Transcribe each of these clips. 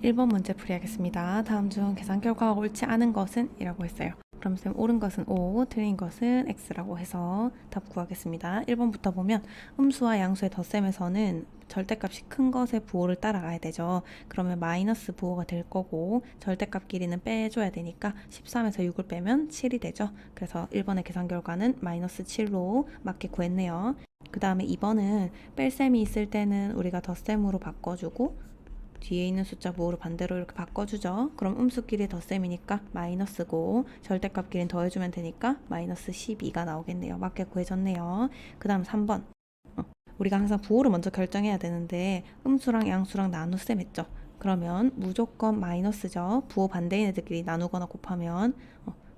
1번 문제 풀이하겠습니다. 다음 중 계산 결과가 옳지 않은 것은? 이라고 했어요. 그럼 쌤 옳은 것은 O, 틀린 것은 X라고 해서 답 구하겠습니다. 1번부터 보면 음수와 양수의 덧셈에서는 절대값이 큰 것의 부호를 따라가야 되죠. 그러면 마이너스 부호가 될 거고 절대값끼리는 빼줘야 되니까 13에서 6을 빼면 7이 되죠. 그래서 1번의 계산 결과는 마이너스 7로 맞게 구했네요. 그 다음에 2번은 뺄셈이 있을 때는 우리가 덧셈으로 바꿔주고 뒤에 있는 숫자 부호를 반대로 이렇게 바꿔주죠. 그럼 음수끼리 덧셈이니까 마이너스고 절대값끼리는 더해주면 되니까 마이너스 12가 나오겠네요. 맞게 구해졌네요. 그 다음 3번. 우리가 항상 부호를 먼저 결정해야 되는데 음수랑 양수랑 나눗셈 했죠. 그러면 무조건 마이너스죠. 부호 반대인 애들끼리 나누거나 곱하면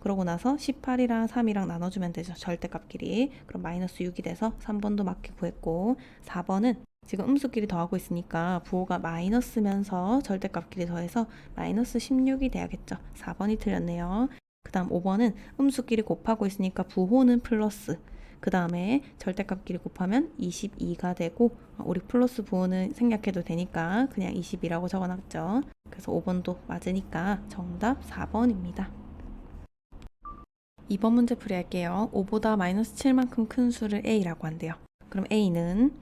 그러고 나서 18이랑 3이랑 나눠주면 되죠. 절대값끼리. 그럼 마이너스 6이 돼서 3번도 맞게 구했고 4번은 지금 음수끼리 더하고 있으니까 부호가 마이너스면서 절대값끼리 더해서 마이너스 16이 돼야겠죠. 4번이 틀렸네요. 그 다음 5번은 음수끼리 곱하고 있으니까 부호는 플러스, 그 다음에 절대값끼리 곱하면 22가 되고 우리 플러스 부호는 생략해도 되니까 그냥 20이라고 적어놨죠. 그래서 5번도 맞으니까 정답 4번입니다. 2번 문제 풀이할게요. 5보다 마이너스 7만큼 큰 수를 A라고 한대요. 그럼 A는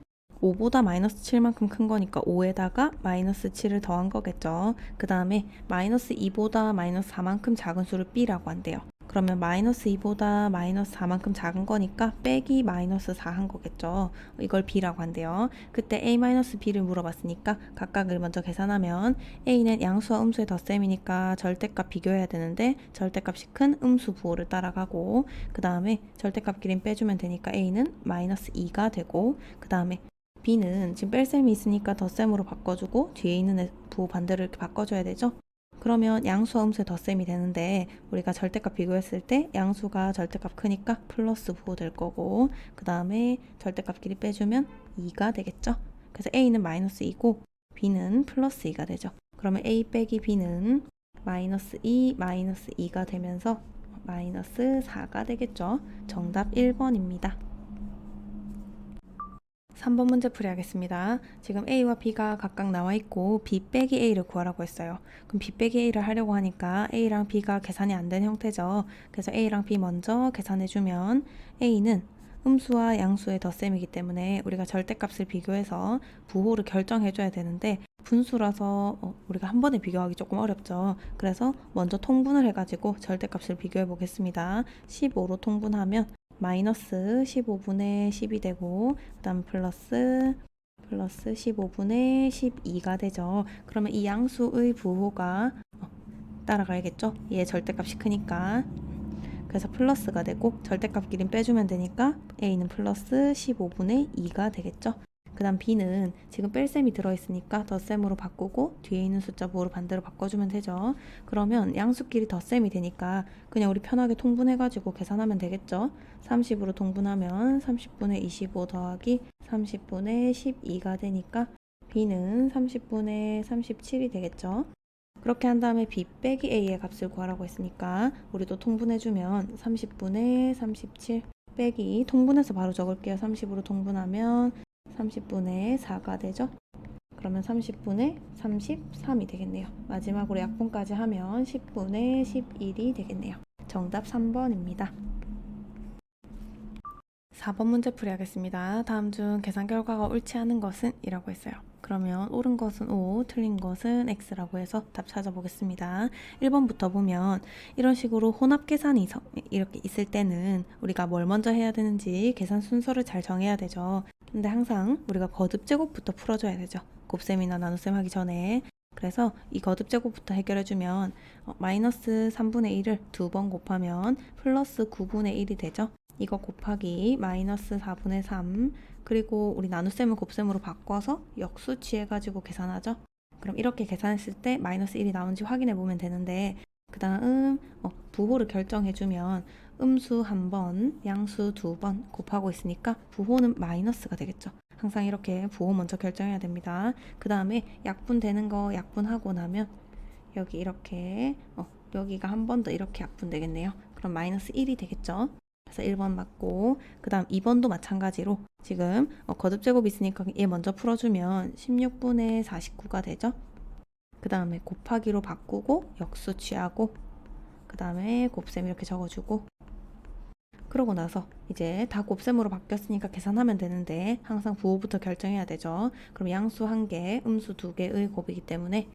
5보다 마이너스 7만큼 큰 거니까 5에다가 마이너스 7을 더한 거겠죠. 그 다음에 마이너스 2보다 마이너스 4만큼 작은 수를 B라고 한대요. 그러면 마이너스 2보다 마이너스 4만큼 작은 거니까 빼기 마이너스 4 한 거겠죠. 이걸 B라고 한대요. 그때 A-B를 물어봤으니까 각각을 먼저 계산하면 A는 양수와 음수의 덧셈이니까 절대값 비교해야 되는데 절대값이 큰 음수 부호를 따라가고 그 다음에 절대값끼리 빼주면 되니까 A는 마이너스 2가 되고 그 다음에 B는 지금 뺄셈이 있으니까 덧셈으로 바꿔주고 뒤에 있는 부호 반대로 이렇게 바꿔줘야 되죠. 그러면 양수와 음수의 덧셈이 되는데 우리가 절대값 비교했을 때 양수가 절대값 크니까 플러스 부호 될 거고 그 다음에 절대값끼리 빼주면 2가 되겠죠. 그래서 A는 마이너스 2고 B는 플러스 2가 되죠. 그러면 A 빼기 B는 마이너스 2, 마이너스 2가 되면서 마이너스 4가 되겠죠. 정답 1번입니다. 3번 문제 풀이하겠습니다. 지금 A와 B가 각각 나와 있고 B 빼기 A를 구하라고 했어요. 그럼 B 빼기 A를 하려고 하니까 A랑 B가 계산이 안 된 형태죠. 그래서 A랑 B 먼저 계산해주면 A는 음수와 양수의 덧셈이기 때문에 우리가 절대값을 비교해서 부호를 결정해줘야 되는데 분수라서 우리가 한 번에 비교하기 조금 어렵죠. 그래서 먼저 통분을 해가지고 절대값을 비교해 보겠습니다. 15로 통분하면 마이너스 15분의 10이 되고 그 다음 플러스 15분의 12가 되죠. 그러면 이 양수의 부호가 따라가야겠죠. 얘 절대값이 크니까. 그래서 플러스가 되고 절대값끼리 빼주면 되니까 A는 플러스 15분의 2가 되겠죠. 그 다음 B는 지금 뺄셈이 들어있으니까 덧셈으로 바꾸고 뒤에 있는 숫자 부호를 반대로 바꿔주면 되죠. 그러면 양수끼리 덧셈이 되니까 그냥 우리 편하게 통분해가지고 계산하면 되겠죠. 30으로 통분하면 30분의 25 더하기 30분의 12가 되니까 B는 30분의 37이 되겠죠. 그렇게 한 다음에 B 빼기 A의 값을 구하라고 했으니까 우리도 통분해주면 30분의 37 빼기 통분해서 바로 적을게요. 30으로 통분하면 30분의 4가 되죠. 그러면 30분의 33이 되겠네요. 마지막으로 약분까지 하면 10분의 11이 되겠네요. 정답 3번입니다. 4번 문제 풀이하겠습니다. 다음 중 계산 결과가 옳지 않은 것은? 이라고 했어요. 그러면 옳은 것은 O, 틀린 것은 X라고 해서 답 찾아보겠습니다. 1번부터 보면 이런 식으로 혼합 계산이 이렇게 있을 때는 우리가 뭘 먼저 해야 되는지 계산 순서를 잘 정해야 되죠. 근데 항상 우리가 거듭 제곱부터 풀어줘야 되죠. 곱셈이나 나눗셈 하기 전에. 그래서 이 거듭 제곱부터 해결해주면 마이너스 3분의 1을 2번 곱하면 플러스 9분의 1이 되죠. 이거 곱하기 마이너스 4분의 3 그리고 우리 나눗셈을 곱셈으로 바꿔서 역수 취해가지고 계산하죠. 그럼 이렇게 계산했을 때 마이너스 1이 나온지 확인해 보면 되는데 그 다음 부호를 결정해주면 음수 1번, 양수 2번 곱하고 있으니까 부호는 마이너스가 되겠죠. 항상 이렇게 부호 먼저 결정해야 됩니다. 그 다음에 약분되는 거 약분하고 나면 여기 이렇게 여기가 한 번 더 이렇게 약분되겠네요. 그럼 마이너스 1이 되겠죠. 그래서 1번 맞고 그 다음 2번도 마찬가지로 지금 거듭 제곱 있으니까 얘 먼저 풀어주면 16분의 49가 되죠. 그 다음에 곱하기로 바꾸고 역수 취하고 그 다음에 곱셈 이렇게 적어주고 그러고 나서 이제 다 곱셈으로 바뀌었으니까 계산하면 되는데 항상 부호부터 결정해야 되죠. 그럼 양수 1개, 음수 2개의 곱이기 때문에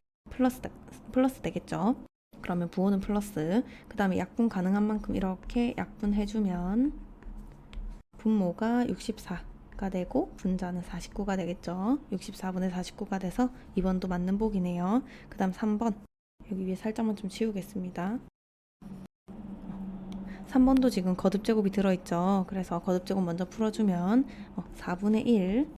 플러스 되겠죠. 그러면 부호는 플러스, 그 다음에 약분 가능한 만큼 이렇게 약분해주면 분모가 64가 되고 분자는 49가 되겠죠. 64분의 49가 돼서 2번도 맞는 복이네요. 그 다음 3번 여기 위에 살짝만 좀 치우겠습니다. 3번도 지금 거듭제곱이 들어있죠. 그래서 거듭제곱 먼저 풀어주면 4분의 1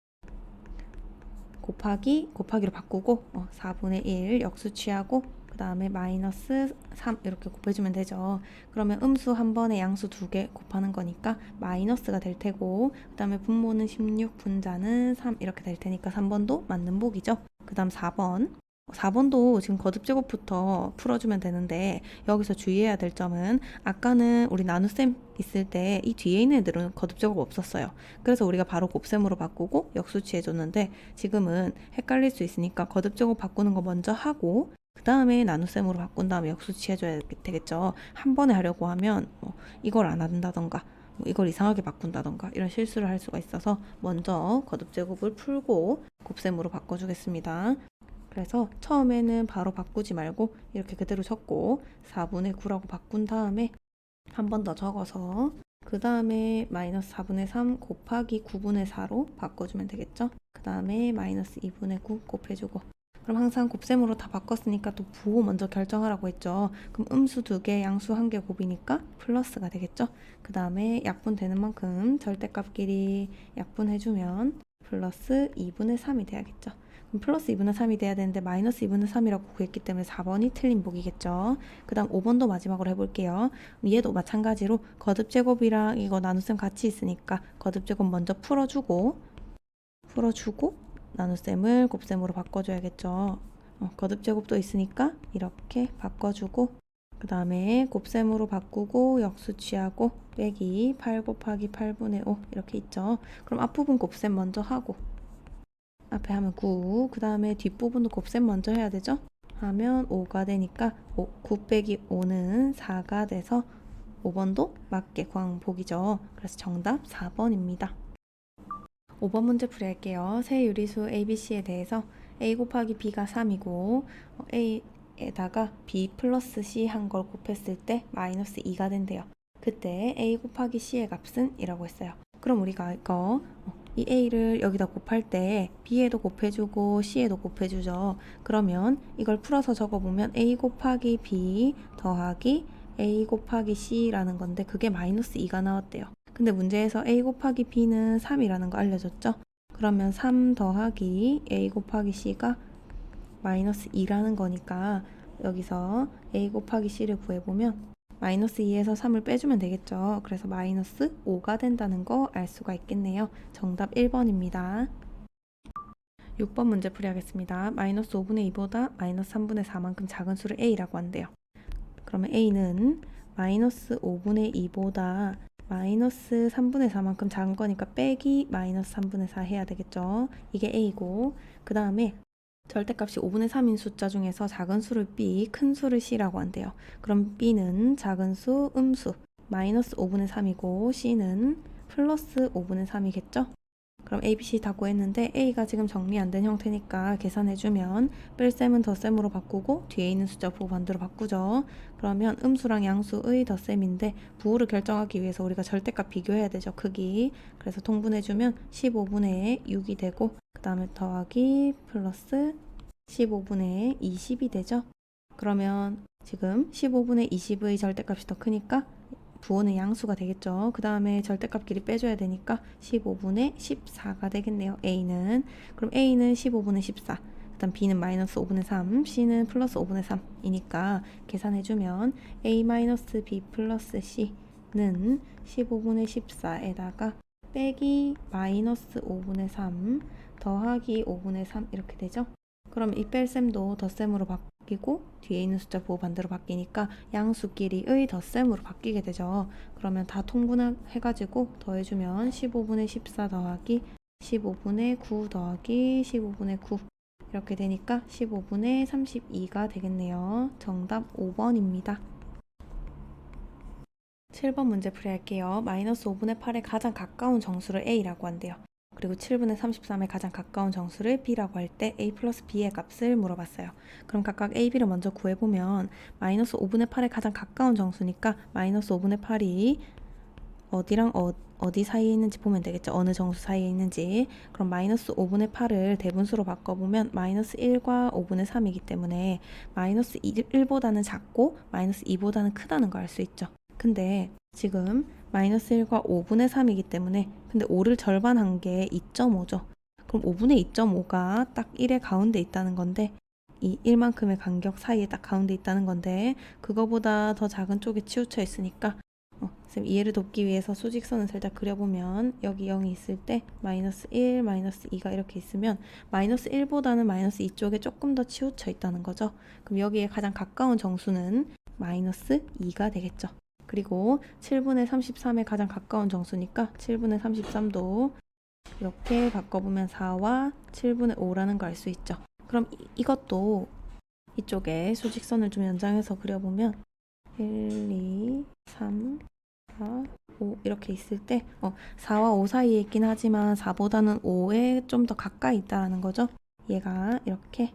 곱하기로 바꾸고 4분의 1 역수 취하고 그 다음에 마이너스 3 이렇게 곱해주면 되죠. 그러면 음수 한 번에 양수 2개 곱하는 거니까 마이너스가 될 테고 그 다음에 분모는 16 분자는 3 이렇게 될 테니까 3번도 맞는 복이죠. 그 다음 4번도 지금 거듭제곱부터 풀어주면 되는데 여기서 주의해야 될 점은 아까는 우리 나눗셈 있을 때 이 뒤에 있는 애들은 거듭제곱 없었어요. 그래서 우리가 바로 곱셈으로 바꾸고 역수치 해줬는데 지금은 헷갈릴 수 있으니까 거듭제곱 바꾸는 거 먼저 하고 그 다음에 나눗셈으로 바꾼 다음에 역수치 해줘야 되겠죠. 한 번에 하려고 하면 이걸 안 한다던가 이걸 이상하게 바꾼다던가 이런 실수를 할 수가 있어서 먼저 거듭제곱을 풀고 곱셈으로 바꿔주겠습니다. 그래서 처음에는 바로 바꾸지 말고 이렇게 그대로 적고 4분의 9라고 바꾼 다음에 한 번 더 적어서 그 다음에 마이너스 4분의 3 곱하기 9분의 4로 바꿔주면 되겠죠. 그 다음에 마이너스 2분의 9 곱해주고 그럼 항상 곱셈으로 다 바꿨으니까 또 부호 먼저 결정하라고 했죠. 그럼 음수 2개, 양수 1개 곱이니까 플러스가 되겠죠. 그 다음에 약분되는 만큼 절대값끼리 약분해주면 플러스 2분의 3이 돼야겠죠. 그럼 플러스 2분의 3이 돼야 되는데 마이너스 2분의 3이라고 구했기 때문에 4번이 틀린 복이겠죠. 그 다음 5번도 마지막으로 해볼게요. 얘도 마찬가지로 거듭제곱이랑 이거 나눗셈 같이 있으니까 거듭제곱 먼저 풀어주고 나눗셈을 곱셈으로 바꿔줘야겠죠. 거듭제곱도 있으니까 이렇게 바꿔주고 그 다음에 곱셈으로 바꾸고 역수 취하고 빼기 8 곱하기 8분의 5 이렇게 있죠. 그럼 앞부분 곱셈 먼저 하고 앞에 하면 9, 그 다음에 뒷부분도 곱셈 먼저 해야 되죠. 하면 5가 되니까 9 빼기 5는 4가 돼서 5번도 맞게 광복이죠. 그래서 정답 4번입니다. 5번 문제 풀이할게요. 세 유리수 ABC에 대해서 A 곱하기 B가 3이고 A에다가 B 플러스 C 한 걸 곱했을 때 마이너스 2가 된대요. 그때 A 곱하기 C의 값은? 이라고 했어요. 그럼 우리가 이거 이 A를 여기다 곱할 때 B에도 곱해주고 C에도 곱해주죠. 그러면 이걸 풀어서 적어보면 A 곱하기 B 더하기 A 곱하기 C라는 건데 그게 마이너스 2가 나왔대요. 근데 문제에서 A 곱하기 B는 3이라는 거 알려줬죠? 그러면 3 더하기 A 곱하기 C가 마이너스 2라는 거니까 여기서 A 곱하기 C를 구해보면 마이너스 2에서 3을 빼주면 되겠죠. 그래서 마이너스 5가 된다는 거 알 수가 있겠네요. 정답 1번입니다. 6번 문제 풀이하겠습니다. 마이너스 5분의 2보다 마이너스 3분의 4만큼 작은 수를 A라고 한대요. 그러면 A는 마이너스 5분의 2보다 마이너스 3분의 4만큼 작은 거니까 빼기 마이너스 3분의 4 해야 되겠죠. 이게 A고 그 다음에 절대값이 5분의 3인 숫자 중에서 작은 수를 B, 큰 수를 C라고 한대요. 그럼 B는 작은 수, 음수 마이너스 5분의 3이고 C는 플러스 5분의 3이겠죠. 그럼 A, B, C 다 구했는데 A가 지금 정리 안 된 형태니까 계산해주면 뺄셈은 덧셈으로 바꾸고 뒤에 있는 숫자 부호 반대로 바꾸죠. 그러면 음수랑 양수의 덧셈인데 부호를 결정하기 위해서 우리가 절대값 비교해야 되죠. 크기. 그래서 통분해주면 15분의 6이 되고 그 다음에 더하기 플러스 15분의 20이 되죠. 그러면 지금 15분의 20의 절대값이 더 크니까 부호는 양수가 되겠죠. 그 다음에 절대값끼리 빼줘야 되니까 15분의 14가 되겠네요. A는. 그럼 A는 15분의 14. 그 다음 B는 마이너스 5분의 3, C는 플러스 5분의 3이니까 계산해주면 A 마이너스 B 플러스 C는 15분의 14에다가 빼기 마이너스 5분의 3 더하기 5분의 3 이렇게 되죠. 그럼 이 뺄셈도 덧셈으로 바뀌고 뒤에 있는 숫자 부호 반대로 바뀌니까 양수끼리의 덧셈으로 바뀌게 되죠. 그러면 다 통분해가지고 더해주면 15분의 14 더하기 15분의 9 더하기 15분의 9 이렇게 되니까 15분의 32가 되겠네요. 정답 5번입니다. 7번 문제 풀이할게요. 마이너스 5분의 8에 가장 가까운 정수를 a라고 한대요. 그리고 7분의 33에 가장 가까운 정수를 b라고 할 때 a 플러스 b의 값을 물어봤어요. 그럼 각각 a, b를 먼저 구해보면 마이너스 5분의 8에 가장 가까운 정수니까 마이너스 5분의 8이 어디랑 어디 사이에 있는지 보면 되겠죠. 어느 정수 사이에 있는지. 그럼 마이너스 5분의 8을 대분수로 바꿔보면 마이너스 1과 5분의 3이기 때문에 마이너스 1보다는 작고 마이너스 2보다는 크다는 걸 알 수 있죠. 근데 지금 마이너스 1과 5분의 3이기 때문에 근데 5를 절반한 게 2.5죠. 그럼 5분의 2.5가 딱 1의 가운데 있다는 건데 이 1만큼의 간격 사이에 딱 가운데 있다는 건데 그거보다 더 작은 쪽에 치우쳐 있으니까 쌤 이해를 돕기 위해서 수직선을 살짝 그려보면 여기 0이 있을 때 마이너스 1, 마이너스 2가 이렇게 있으면 마이너스 1보다는 마이너스 2 쪽에 조금 더 치우쳐 있다는 거죠. 그럼 여기에 가장 가까운 정수는 마이너스 2가 되겠죠. 그리고 7분의 33에 가장 가까운 정수니까 7분의 33도 이렇게 바꿔보면 4와 7분의 5라는 걸 알 수 있죠. 그럼 이것도 이쪽에 수직선을 좀 연장해서 그려보면 1, 2, 3, 4, 5 이렇게 있을 때 4와 5 사이에 있긴 하지만 4보다는 5에 좀 더 가까이 있다는 거죠. 얘가 이렇게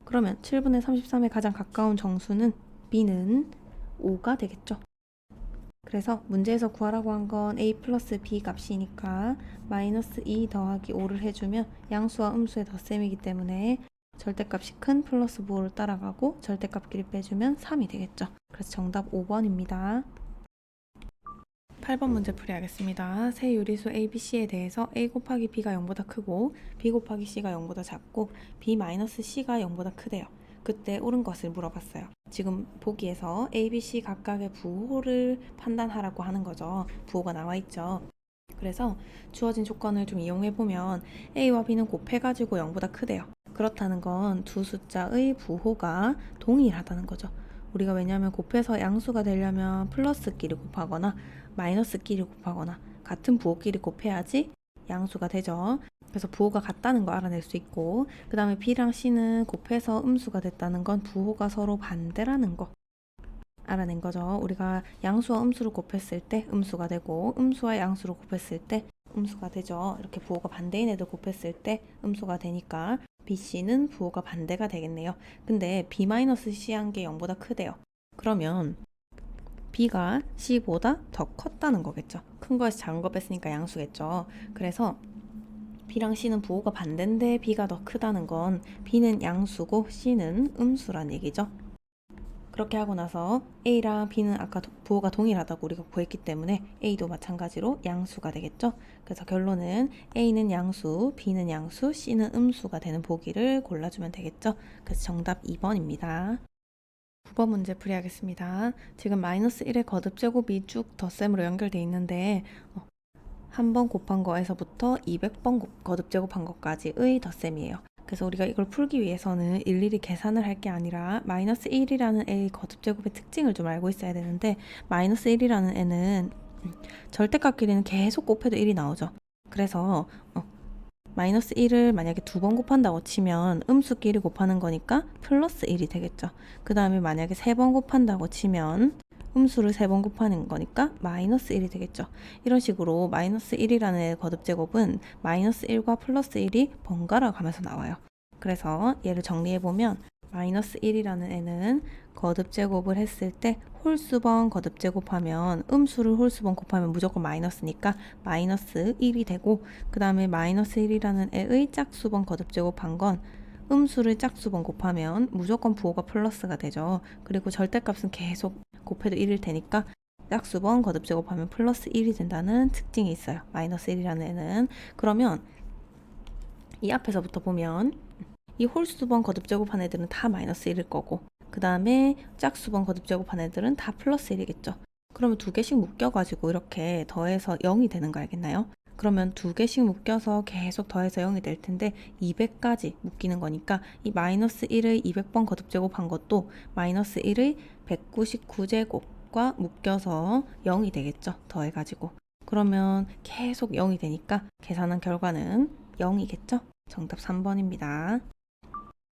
그러면 7분의 33에 가장 가까운 정수는 b는 5가 되겠죠. 그래서 문제에서 구하라고 한 건 a 플러스 b 값이니까 마이너스 2 더하기 5를 해주면 양수와 음수의 덧셈이기 때문에 절대값이 큰 플러스 부호를 따라가고 절대값끼리 빼주면 3이 되겠죠. 그래서 정답 5번입니다. 8번 문제 풀이하겠습니다. 세 유리수 A, B, C에 대해서 A 곱하기 B가 0보다 크고 B 곱하기 C가 0보다 작고 B 마이너스 C가 0보다 크대요. 그때 옳은 것을 물어봤어요. 지금 보기에서 A, B, C 각각의 부호를 판단하라고 하는 거죠. 부호가 나와 있죠. 그래서 주어진 조건을 좀 이용해보면 A와 B는 곱해가지고 0보다 크대요. 그렇다는 건 두 숫자의 부호가 동일하다는 거죠. 우리가 왜냐하면 곱해서 양수가 되려면 플러스끼리 곱하거나 마이너스끼리 곱하거나 같은 부호끼리 곱해야지 양수가 되죠. 그래서 부호가 같다는 거 알아낼 수 있고 그 다음에 B랑 C는 곱해서 음수가 됐다는 건 부호가 서로 반대라는 거 알아낸 거죠. 우리가 양수와 음수를 곱했을 때 음수가 되고 음수와 양수를 곱했을 때 음수가 되죠. 이렇게 부호가 반대인 애들 곱했을 때 음수가 되니까 B, C는 부호가 반대가 되겠네요. 근데 B-C 한 게 0보다 크대요. 그러면 B가 C보다 더 컸다는 거겠죠. 큰 거에서 작은 거 뺐으니까 양수겠죠. 그래서 B랑 C는 부호가 반대인데 B가 더 크다는 건 B는 양수고 C는 음수란 얘기죠. 그렇게 하고 나서 A랑 B는 아까 부호가 동일하다고 우리가 구했기 때문에 A도 마찬가지로 양수가 되겠죠. 그래서 결론은 A는 양수, B는 양수, C는 음수가 되는 보기를 골라주면 되겠죠. 그래서 정답 2번입니다. 9번 문제 풀이하겠습니다. 지금 마이너스 1의 거듭 제곱이 쭉 덧셈으로 연결되어 있는데 한 번 곱한 거에서부터 200번 거듭 제곱한 것까지의 덧셈이에요. 그래서 우리가 이걸 풀기 위해서는 일일이 계산을 할 게 아니라 마이너스 1이라는 애의 거듭 제곱의 특징을 좀 알고 있어야 되는데 마이너스 1이라는 애는 절대값끼리는 계속 곱해도 1이 나오죠. 그래서 마이너스 1을 만약에 2번 곱한다고 치면 음수끼리 곱하는 거니까 플러스 1이 되겠죠. 그 다음에 만약에 3번 곱한다고 치면 음수를 3번 곱하는 거니까 마이너스 1이 되겠죠. 이런 식으로 마이너스 1이라는 거듭제곱은 마이너스 1과 플러스 1이 번갈아 가면서 나와요. 그래서 얘를 정리해보면 마이너스 1이라는 애는 거듭제곱을 했을 때 홀수번 거듭제곱하면 음수를 홀수번 곱하면 무조건 마이너스니까 마이너스 1이 되고 그 다음에 마이너스 1이라는 애의 짝수번 거듭제곱한 건 음수를 짝수번 곱하면 무조건 부호가 플러스가 되죠. 그리고 절대값은 계속 곱해도 1일 테니까 짝수번 거듭제곱하면 플러스 1이 된다는 특징이 있어요. 마이너스 1이라는 애는. 그러면 이 앞에서부터 보면 이 홀수번 거듭제곱한 애들은 다 마이너스 1일 거고 그 다음에 짝수번 거듭제곱한 애들은 다 플러스 1이겠죠. 그러면 두 개씩 묶여가지고 이렇게 더해서 0이 되는 거 알겠나요? 그러면 두 개씩 묶여서 계속 더해서 0이 될 텐데 200까지 묶이는 거니까 이 마이너스 1의 200번 거듭제곱한 것도 마이너스 1의 199제곱과 묶여서 0이 되겠죠. 더해가지고. 그러면 계속 0이 되니까 계산한 결과는 0이겠죠. 정답 3번입니다.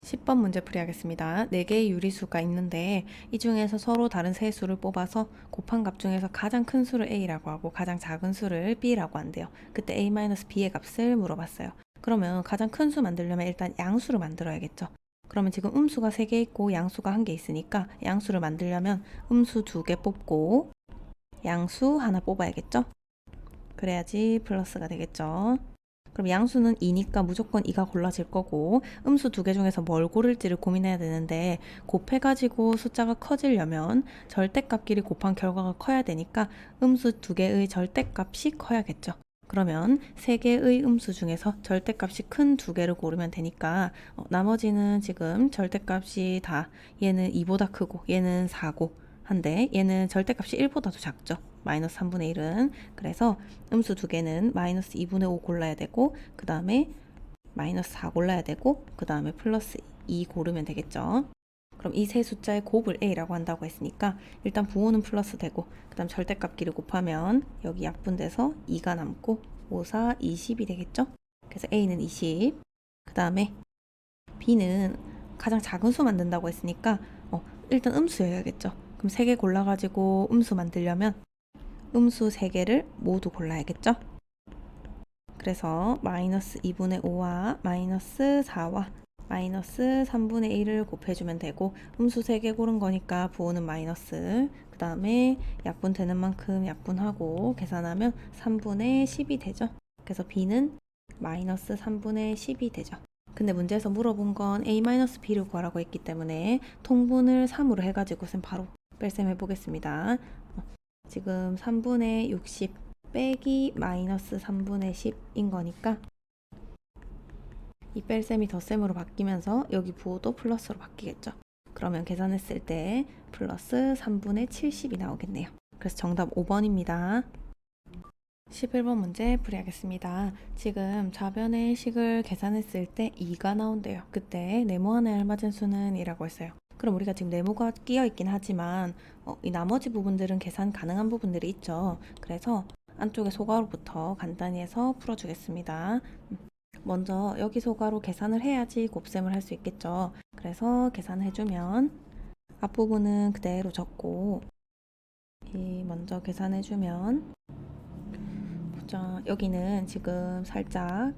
10번 문제 풀이하겠습니다. 4개의 유리수가 있는데 이 중에서 서로 다른 세 수를 뽑아서 곱한 값 중에서 가장 큰 수를 A라고 하고 가장 작은 수를 B라고 한대요. 그때 A-B의 값을 물어봤어요. 그러면 가장 큰 수 만들려면 일단 양수를 만들어야겠죠. 그러면 지금 음수가 3개 있고 양수가 1개 있으니까 양수를 만들려면 음수 2개 뽑고 양수 하나 뽑아야겠죠. 그래야지 플러스가 되겠죠. 그럼 양수는 2니까 무조건 2가 골라질 거고 음수 2개 중에서 뭘 고를지를 고민해야 되는데 곱해가지고 숫자가 커지려면 절대값끼리 곱한 결과가 커야 되니까 음수 2개의 절대값이 커야겠죠. 그러면 3개의 음수 중에서 절대값이 큰 2개를 고르면 되니까 나머지는 지금 절대값이 다 얘는 2보다 크고 얘는 4고 한데 얘는 절대값이 1보다도 작죠. 마이너스 3분의 1은. 그래서 음수 2개는 마이너스 2분의 5 골라야 되고 그 다음에 마이너스 4 골라야 되고 그 다음에 플러스 2 고르면 되겠죠. 그럼 이 세 숫자의 곱을 A라고 한다고 했으니까 일단 부호는 플러스 되고 그 다음 절대값끼리 곱하면 여기 약분돼서 2가 남고 5, 4, 20이 되겠죠. 그래서 A는 20. 그 다음에 B는 가장 작은 수 만든다고 했으니까 일단 음수여야겠죠. 그럼 3개 골라가지고 음수 만들려면 음수 3개를 모두 골라야겠죠. 그래서 마이너스 2분의 5와 마이너스 4와 마이너스 3분의 1을 곱해주면 되고 음수 3개 고른 거니까 부호는 마이너스 그 다음에 약분 되는 만큼 약분하고 계산하면 3분의 10이 되죠. 그래서 B는 마이너스 3분의 10이 되죠. 근데 문제에서 물어본 건 A-B를 구하라고 했기 때문에 통분을 3으로 해가지고 바로 뺄셈 해보겠습니다. 지금 3분의 60 빼기 마이너스 3분의 10인 거니까 이 뺄셈이 덧셈으로 바뀌면서 여기 부호도 플러스로 바뀌겠죠. 그러면 계산했을 때 플러스 3분의 70이 나오겠네요. 그래서 정답 5번입니다. 11번 문제 풀이하겠습니다. 지금 좌변의 식을 계산했을 때 2가 나온대요. 그때 네모 안에 알맞은 수는 이라고 했어요. 그럼 우리가 지금 네모가 끼어 있긴 하지만 이 나머지 부분들은 계산 가능한 부분들이 있죠. 그래서 안쪽에 소괄호부터 간단히 해서 풀어주겠습니다. 먼저 여기 소괄호 계산을 해야지 곱셈을 할 수 있겠죠. 그래서 계산해주면 앞부분은 그대로 적고 먼저 계산해주면 자, 여기는 지금 살짝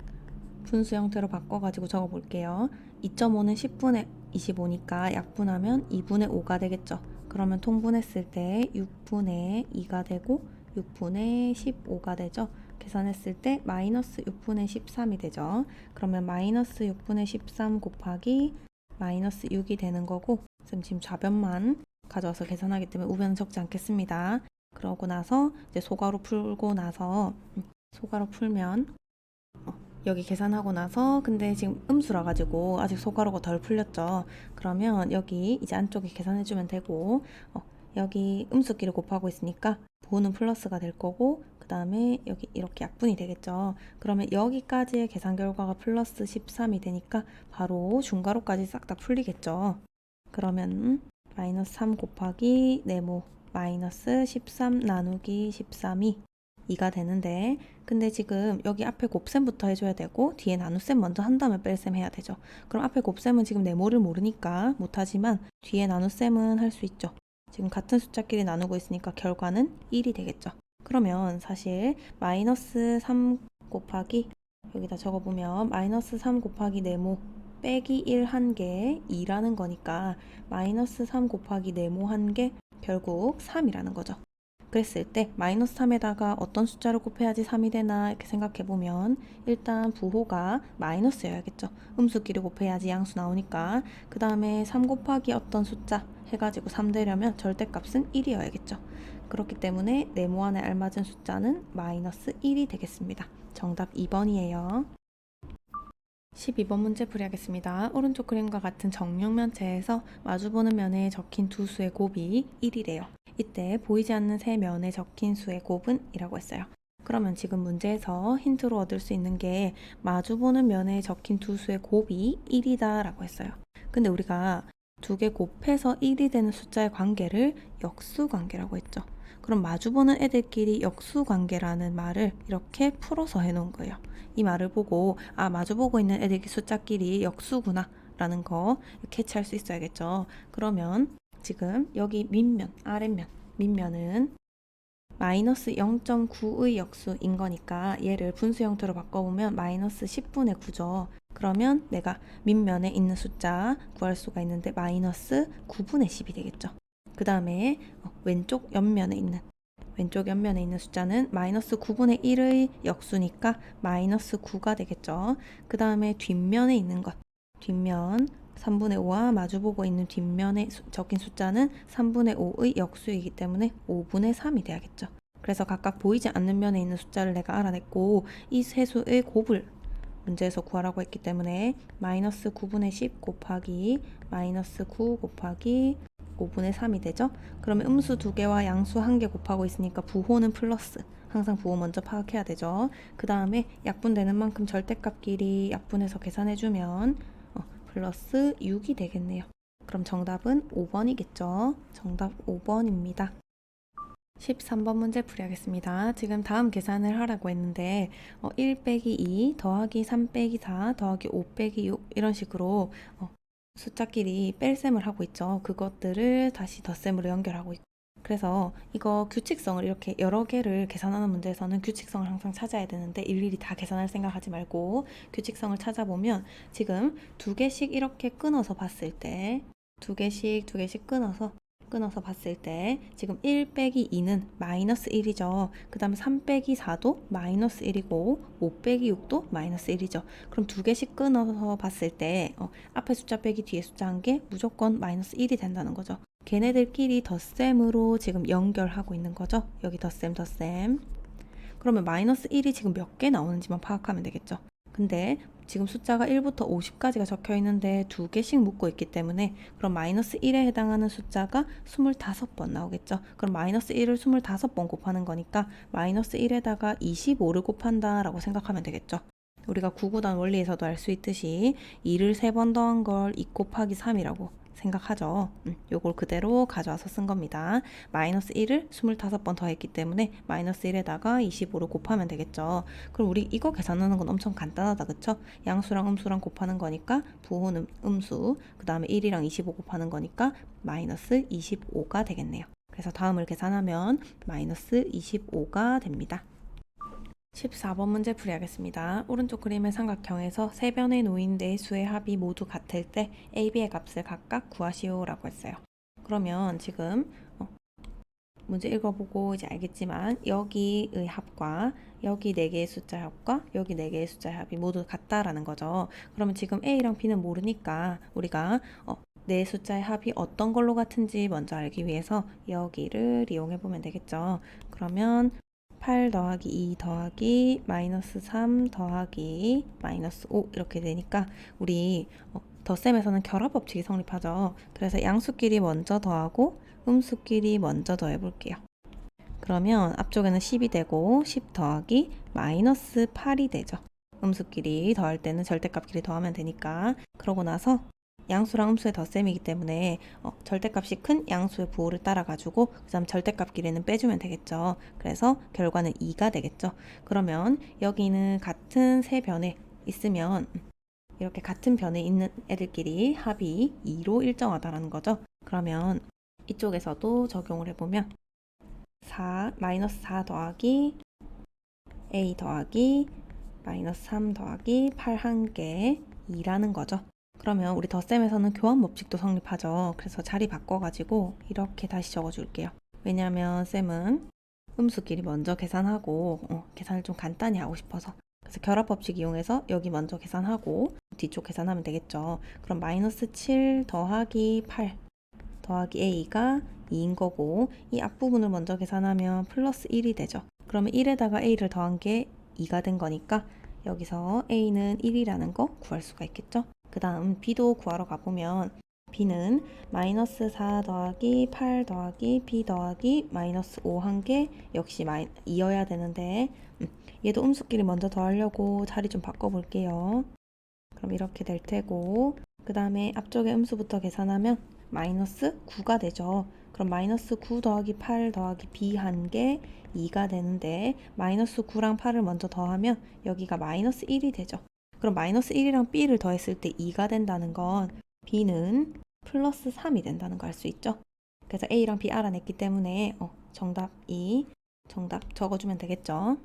분수 형태로 바꿔가지고 적어볼게요. 2.5는 10분의 25니까 약분하면 2분의 5가 되겠죠. 그러면 통분했을 때 6분의 2가 되고 6분의 15가 되죠. 계산했을 때 마이너스 6분의 13이 되죠. 그러면 마이너스 6분의 13 곱하기 마이너스 6이 되는 거고 지금 좌변만 가져와서 계산하기 때문에 우변은 적지 않겠습니다. 그러고 나서 이제 소괄호 풀고 나서 소괄호 풀면 여기 계산하고 나서 근데 지금 음수라 가지고 아직 소괄호가 덜 풀렸죠. 그러면 여기 이제 안쪽에 계산해주면 되고 여기 음수끼리 곱하고 있으니까 부호는 플러스가 될 거고 그 다음에 여기 이렇게 약분이 되겠죠. 그러면 여기까지의 계산 결과가 플러스 13이 되니까 바로 중괄호까지 싹 다 풀리겠죠. 그러면 마이너스 3 곱하기 네모 마이너스 13 나누기 13이 2가 되는데 근데 지금 여기 앞에 곱셈부터 해줘야 되고 뒤에 나눗셈 먼저 한 다음에 뺄셈 해야 되죠. 그럼 앞에 곱셈은 지금 네모를 모르니까 못하지만 뒤에 나눗셈은 할 수 있죠. 지금 같은 숫자끼리 나누고 있으니까 결과는 1이 되겠죠. 그러면 사실 마이너스 3 곱하기 여기다 적어보면 마이너스 3 곱하기 네모 빼기 1 한 개 2라는 거니까 마이너스 3 곱하기 네모 한 개 결국 3이라는 거죠. 그랬을 때 마이너스 3에다가 어떤 숫자를 곱해야지 3이 되나 이렇게 생각해보면 일단 부호가 마이너스여야겠죠. 음수끼리 곱해야지 양수 나오니까 그 다음에 3 곱하기 어떤 숫자 해가지고 3 되려면 절대값은 1이어야겠죠. 그렇기 때문에 네모 안에 알맞은 숫자는 마이너스 1이 되겠습니다. 정답 2번이에요. 12번 문제 풀이하겠습니다. 오른쪽 그림과 같은 정육면체에서 마주보는 면에 적힌 두 수의 곱이 1이래요. 이때 보이지 않는 세 면에 적힌 수의 곱은 이라고 했어요. 그러면 지금 문제에서 힌트로 얻을 수 있는 게 마주보는 면에 적힌 두 수의 곱이 1이다 라고 했어요. 근데 우리가 두 개 곱해서 1이 되는 숫자의 관계를 역수관계라고 했죠. 그럼 마주보는 애들끼리 역수관계라는 말을 이렇게 풀어서 해놓은 거예요. 이 말을 보고 마주보고 있는 애들 숫자끼리 역수구나 라는 거 캐치할 수 있어야겠죠. 그러면 지금 여기 밑면, 아랫면, 밑면은 마이너스 0.9의 역수인 거니까 얘를 분수 형태로 바꿔보면 마이너스 10분의 9죠. 그러면 내가 밑면에 있는 숫자 구할 수가 있는데 마이너스 9분의 10이 되겠죠. 그 다음에 왼쪽 옆면에 있는 숫자는 마이너스 9분의 1의 역수니까 마이너스 9가 되겠죠. 그 다음에 뒷면에 있는 것, 뒷면 3분의 5와 마주보고 있는 뒷면에 적힌 숫자는 3분의 5의 역수이기 때문에 5분의 3이 돼야겠죠. 그래서 각각 보이지 않는 면에 있는 숫자를 내가 알아냈고 이 세 수의 곱을 문제에서 구하라고 했기 때문에 마이너스 9분의 10 곱하기 마이너스 9 곱하기 5분의 3이 되죠. 그러면 음수 2개와 양수 1개 곱하고 있으니까 부호는 플러스. 항상 부호 먼저 파악해야 되죠. 그 다음에 약분되는 만큼 절대값끼리 약분해서 계산해주면 플러스 6이 되겠네요. 그럼 정답은 5번이겠죠. 정답 5번입니다. 13번 문제 풀이하겠습니다. 지금 다음 계산을 하라고 했는데 1 빼기 2 더하기 3 빼기 4 더하기 5 빼기 6 이런 식으로 숫자끼리 뺄셈을 하고 있죠. 그것들을 다시 덧셈으로 연결하고 있고 그래서 이거 규칙성을 이렇게 여러 개를 계산하는 문제에서는 규칙성을 항상 찾아야 되는데 일일이 다 계산할 생각하지 말고 규칙성을 찾아보면 지금 두 개씩 이렇게 끊어서 봤을 때 두 개씩 끊어서 봤을 때 지금 1 빼기 2는 마이너스 1이죠. 그 다음에 3 빼기 4도 마이너스 1이고 5 빼기 6도 마이너스 1이죠. 그럼 두 개씩 끊어서 봤을 때 앞에 숫자 빼기 뒤에 숫자 한 개 무조건 마이너스 1이 된다는 거죠. 걔네들끼리 덧셈으로 지금 연결하고 있는 거죠. 여기 덧셈. 그러면 마이너스 1이 지금 몇 개 나오는지만 파악하면 되겠죠. 근데 지금 숫자가 1부터 50까지가 적혀 있는데 두 개씩 묶고 있기 때문에 그럼 마이너스 1에 해당하는 숫자가 25번 나오겠죠. 그럼 마이너스 1을 25번 곱하는 거니까 마이너스 1에다가 25를 곱한다 라고 생각하면 되겠죠. 우리가 구구단 원리에서도 알 수 있듯이 2를 3번 더한 걸 2 곱하기 3이라고 생각하죠. 요걸 그대로 가져와서 쓴 겁니다. 마이너스 1을 25번 더했기 때문에 마이너스 1에다가 25를 곱하면 되겠죠. 그럼 우리 이거 계산하는 건 엄청 간단하다. 그쵸? 양수랑 음수랑 곱하는 거니까 부호는 음수, 그 다음에 1이랑 25 곱하는 거니까 마이너스 25가 되겠네요. 그래서 다음을 계산하면 마이너스 25가 됩니다. 14번 문제 풀이하겠습니다. 오른쪽 그림의 삼각형에서 세 변에 놓인 네 수의 합이 모두 같을 때 A, B의 값을 각각 구하시오 라고 했어요. 그러면 지금 문제 읽어보고 이제 알겠지만 여기의 합과 여기 4개의 숫자 합과 여기 4개의 숫자 합이 모두 같다라는 거죠. 그러면 지금 A랑 B는 모르니까 우리가 네 숫자의 합이 어떤 걸로 같은지 먼저 알기 위해서 여기를 이용해 보면 되겠죠. 그러면 8 더하기 2 더하기 마이너스 3 더하기 마이너스 5 이렇게 되니까 우리 덧셈에서는 결합 법칙이 성립하죠. 그래서 양수끼리 먼저 더하고 음수끼리 먼저 더해 볼게요. 그러면 앞쪽에는 10이 되고 10 더하기 마이너스 8이 되죠. 음수끼리 더할 때는 절대값끼리 더하면 되니까 그러고 나서 양수랑 음수의 덧셈이기 때문에 절대값이 큰 양수의 부호를 따라가지고 그 다음 절대값끼리는 빼주면 되겠죠. 그래서 결과는 2가 되겠죠. 그러면 여기는 같은 세 변에 있으면 이렇게 같은 변에 있는 애들끼리 합이 2로 일정하다라는 거죠. 그러면 이쪽에서도 적용을 해보면 마이너스 4 더하기 A 더하기 마이너스 3 더하기 8 1개 2라는 거죠. 그러면 우리 덧셈에서는 교환 법칙도 성립하죠. 그래서 자리 바꿔가지고 이렇게 다시 적어줄게요. 왜냐하면 쌤은 음수끼리 먼저 계산하고 계산을 좀 간단히 하고 싶어서 그래서 결합 법칙 이용해서 여기 먼저 계산하고 뒤쪽 계산하면 되겠죠. 그럼 마이너스 7 더하기 8 더하기 A가 2인 거고 이 앞부분을 먼저 계산하면 플러스 1이 되죠. 그러면 1에다가 A를 더한 게 2가 된 거니까 여기서 A는 1이라는 거 구할 수가 있겠죠. 그 다음 B도 구하러 가보면 B는 마이너스 4 더하기 8 더하기 B 더하기 마이너스 5 한 개 역시 2여야 되는데 얘도 음수끼리 먼저 더하려고 자리 좀 바꿔볼게요. 그럼 이렇게 될 테고 그 다음에 앞쪽에 음수부터 계산하면 마이너스 9가 되죠. 그럼 마이너스 9 더하기 8 더하기 B 한 개 2가 되는데 마이너스 9랑 8을 먼저 더하면 여기가 마이너스 1이 되죠. 그럼 마이너스 1이랑 b를 더했을 때 2가 된다는 건 b는 플러스 3이 된다는 거 알 수 있죠? 그래서 a랑 b 알아냈기 때문에 정답 2, 정답 적어주면 되겠죠?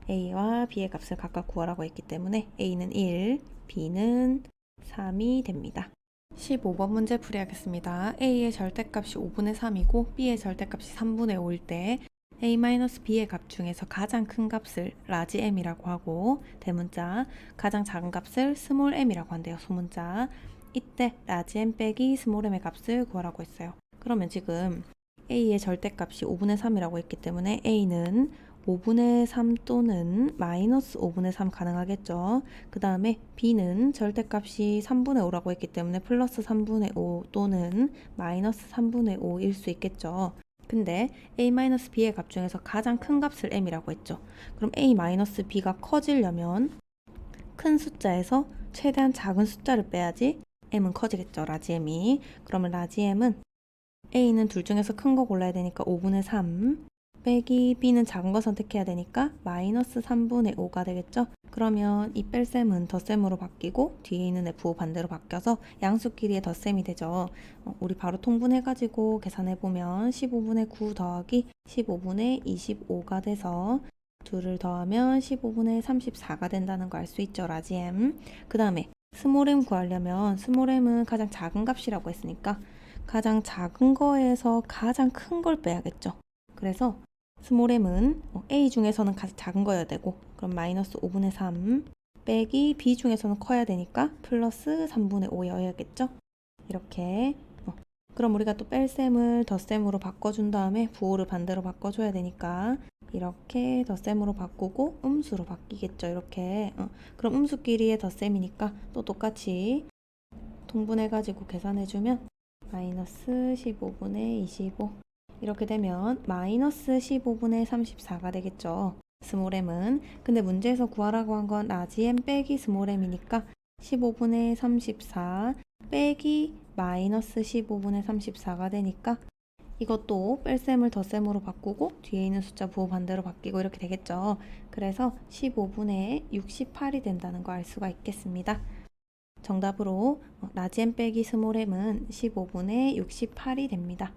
a와 b의 값을 각각 구하라고 했기 때문에 a는 1, b는 3이 됩니다. 15번 문제 풀이하겠습니다. a의 절대값이 5분의 3이고 b의 절대값이 3분의 5일 때 a-b의 값 중에서 가장 큰 값을 라지 m이라고 하고 대문자 가장 작은 값을 스몰 m이라고 한대요. 소문자 이때 라지 m 빼기 스몰 m의 값을 구하라고 했어요. 그러면 지금 a의 절대값이 5분의 3이라고 했기 때문에 a는 5분의 3 또는 마이너스 5분의 3 가능하겠죠. 그 다음에 b는 절대값이 3분의 5라고 했기 때문에 플러스 3분의 5 또는 마이너스 3분의 5일 수 있겠죠. 근데 a-b의 값 중에서 가장 큰 값을 m이라고 했죠. 그럼 a-b가 커지려면 큰 숫자에서 최대한 작은 숫자를 빼야지 m은 커지겠죠. 라지 m이. 그러면 라지 m은 a는 둘 중에서 큰 거 골라야 되니까 5분의 3 빼기 b는 작은 거 선택해야 되니까 마이너스 3분의 5가 되겠죠. 그러면 이 뺄셈은 덧셈으로 바뀌고 뒤에 있는 f 반대로 바뀌어서 양수끼리의 덧셈이 되죠. 우리 바로 통분해가지고 계산해보면 15분의 9 더하기 15분의 25가 돼서 둘을 더하면 15분의 34가 된다는 거 알 수 있죠. 라지 m. 그 다음에 스몰 m 구하려면 스몰 m은 가장 작은 값이라고 했으니까 가장 작은 거에서 가장 큰 걸 빼야겠죠. 그래서 스몰 m은 a 중에서는 가장 작은 거여야 되고 그럼 마이너스 5분의 3 빼기 b 중에서는 커야 되니까 플러스 3분의 5여야겠죠. 이렇게 그럼 우리가 또 뺄셈을 덧셈으로 바꿔준 다음에 부호를 반대로 바꿔줘야 되니까 이렇게 덧셈으로 바꾸고 음수로 바뀌겠죠. 이렇게 그럼 음수끼리의 덧셈이니까 또 똑같이 통분해가지고 계산해주면 마이너스 15분의 25 이렇게 되면 마이너스 15분의 34가 되겠죠. 스몰 m은. 근데 문제에서 구하라고 한 건 라지 m 빼기 스몰 m이니까 15분의 34 빼기 마이너스 15분의 34가 되니까 이것도 뺄셈을 덧셈으로 바꾸고 뒤에 있는 숫자 부호 반대로 바뀌고 이렇게 되겠죠. 그래서 15분의 68이 된다는 거 알 수가 있겠습니다. 정답으로 라지 m 빼기 스몰 m은 15분의 68이 됩니다.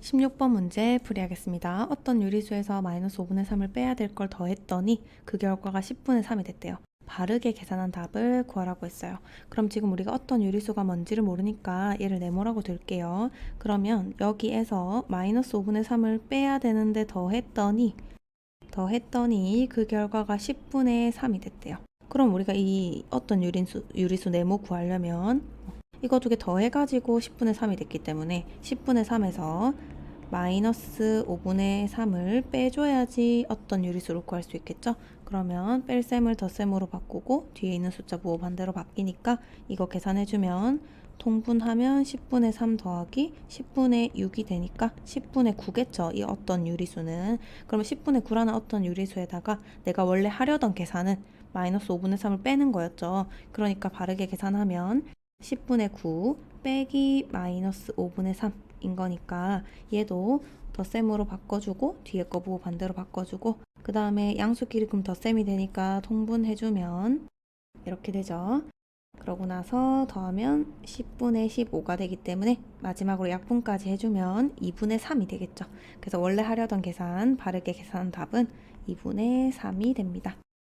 16번 문제 풀이하겠습니다. 어떤 유리수에서 마이너스 5분의 3을 빼야 될 걸 더했더니 그 결과가 10분의 3이 됐대요. 바르게 계산한 답을 구하라고 했어요. 그럼 지금 우리가 어떤 유리수가 뭔지를 모르니까 얘를 네모라고 둘게요. 그러면 여기에서 마이너스 5분의 3을 빼야 되는데 더했더니 그 결과가 10분의 3이 됐대요. 그럼 우리가 이 어떤 유리수 네모 구하려면 이거 두 개 더해가지고 10분의 3이 됐기 때문에 10분의 3에서 마이너스 5분의 3을 빼줘야지 어떤 유리수를 구할 수 있겠죠? 그러면 뺄셈을 덧셈으로 바꾸고 뒤에 있는 숫자 부호 반대로 바뀌니까 이거 계산해주면 통분하면 10분의 3 더하기 10분의 6이 되니까 10분의 9겠죠. 이 어떤 유리수는. 그러면 10분의 9라는 어떤 유리수에다가 내가 원래 하려던 계산은 마이너스 5분의 3을 빼는 거였죠. 그러니까 바르게 계산하면 10분의 9 빼기 마이너스 5분의 3인 거니까 얘도 덧셈으로 바꿔주고 뒤에 거 보고 반대로 바꿔주고 그 다음에 양수끼리 그럼 덧셈이 되니까 통분해주면 이렇게 되죠. 그러고 나서 더하면 10분의 15가 되기 때문에 마지막으로 약분까지 해주면 2분의 3이 되겠죠. 그래서 원래 하려던 계산 바르게 계산한 답은 2분의 3이 됩니다.